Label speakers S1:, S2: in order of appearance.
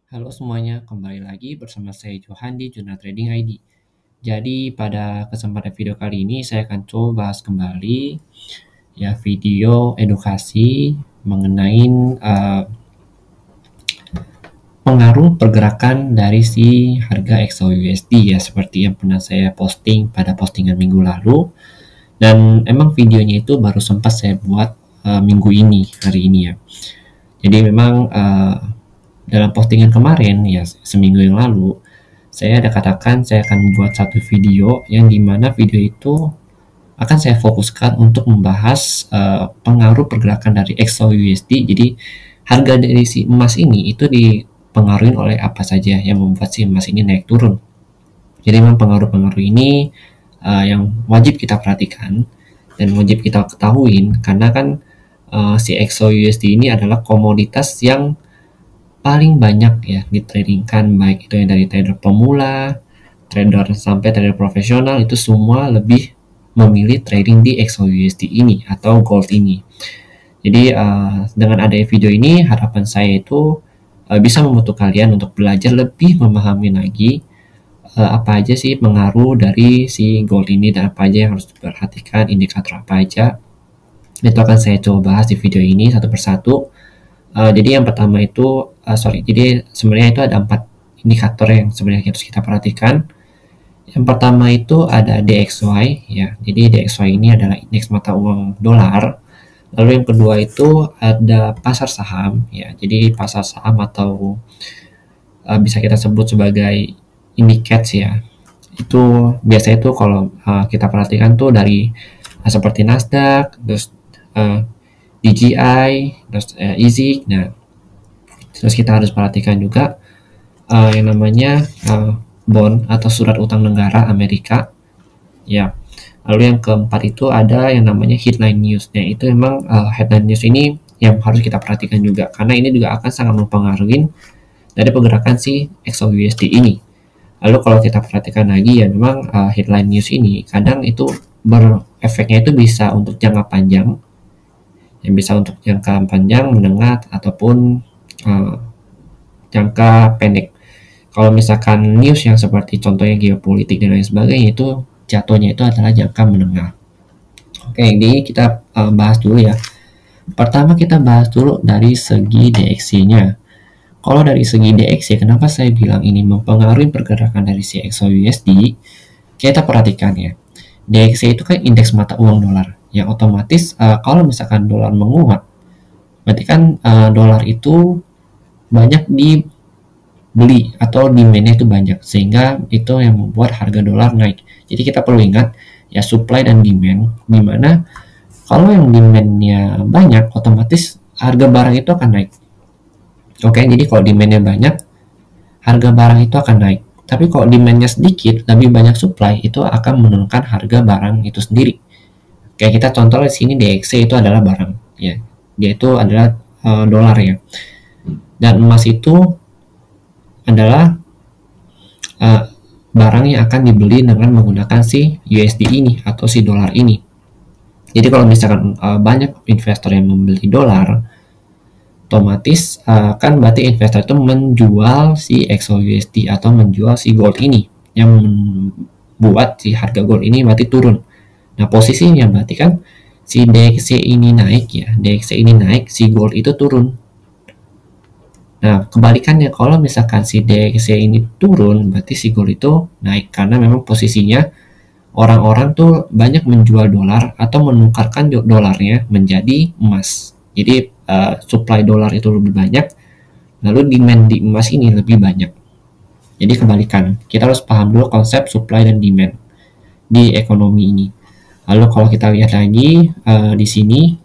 S1: Halo semuanya, kembali lagi bersama saya Johan di Jurnal Trading ID. Jadi pada kesempatan video kali ini saya akan coba bahas kembali ya video edukasi mengenai pengaruh pergerakan dari si harga XAUUSD ya seperti yang pernah saya posting pada postingan minggu lalu. Dan emang videonya itu baru sempat saya buat minggu ini, hari ini ya. Jadi memang dalam postingan kemarin ya seminggu yang lalu saya ada katakan saya akan membuat satu video yang dimana video itu akan saya fokuskan untuk membahas pengaruh pergerakan dari XAUUSD. Jadi harga dari si emas ini itu dipengaruhi oleh apa saja yang membuat si emas ini naik turun. Jadi memang pengaruh-pengaruh ini yang wajib kita perhatikan dan wajib kita ketahui karena kan si XAUUSD ini adalah komoditas yang paling banyak ya ditradingkan, baik itu yang dari trader pemula, trader sampai trader profesional, itu semua lebih memilih trading di XAUUSD ini atau gold ini. Jadi dengan adanya video ini harapan saya itu bisa membantu kalian untuk belajar lebih memahami lagi apa aja sih pengaruh dari si gold ini dan apa aja yang harus diperhatikan, indikator apa aja. Itu akan saya coba bahas di video ini satu persatu. Jadi yang pertama itu, jadi sebenarnya itu ada 4 indikator yang sebenarnya harus kita perhatikan. Yang pertama itu ada DXY ya, jadi DXY ini adalah indeks mata uang dolar. Lalu yang kedua itu ada pasar saham ya, jadi pasar saham atau bisa kita sebut sebagai indicats ya. Itu biasanya itu kalau kita perhatikan tuh dari seperti Nasdaq, terus DJI, terus EASY. Nah, terus kita harus perhatikan juga yang namanya bond atau surat utang negara Amerika. Ya. Lalu yang keempat itu ada yang namanya headline news. Nah, itu memang headline news ini yang harus kita perhatikan juga karena ini juga akan sangat mempengaruhi dari pergerakan si XAUUSD ini. Lalu kalau kita perhatikan lagi ya memang headline news ini kadang itu berefeknya itu bisa untuk jangka panjang, yang bisa untuk jangka panjang, menengah, ataupun jangka pendek. Kalau misalkan news yang seperti contohnya geopolitik dan lain sebagainya itu jatuhnya itu adalah jangka menengah. Oke, ini kita bahas dulu ya. Pertama kita bahas dulu dari segi DXY-nya. Kalau dari segi DXY, kenapa saya bilang ini mempengaruhi pergerakan dari si XAUUSD? Kita perhatikan ya. DXY itu kan indeks mata uang dolar. Yang otomatis kalau misalkan dolar menguat, berarti kan dolar itu banyak dibeli atau demand-nya itu banyak, sehingga itu yang membuat harga dolar naik. Jadi kita perlu ingat ya supply dan demand, dimana kalau yang demand-nya banyak, otomatis harga barang itu akan naik. Oke, jadi kalau demand-nya banyak, harga barang itu akan naik. Tapi kalau demand-nya sedikit, lebih banyak supply, itu akan menurunkan harga barang itu sendiri. Kayak kita contoh di sini DXY itu adalah barang ya. Dia itu adalah dolar ya. Dan emas itu adalah barang yang akan dibeli dengan menggunakan si USD ini atau si dolar ini. Jadi kalau misalkan banyak investor yang membeli dolar, otomatis kan berarti investor itu menjual si XAUUSD atau menjual si gold ini, yang membuat si harga gold ini berarti turun. Nah, posisinya berarti kan si DXY ini naik ya, DXY ini naik, si gold itu turun. Nah, kebalikannya kalau misalkan si DXY ini turun, berarti si gold itu naik karena memang posisinya orang-orang tuh banyak menjual dolar atau menukarkan dolarnya menjadi emas. Jadi supply dolar itu lebih banyak, lalu demand di emas ini lebih banyak. Jadi kebalikan, kita harus paham dulu konsep supply dan demand di ekonomi ini. Lalu kalau kita lihat lagi di sini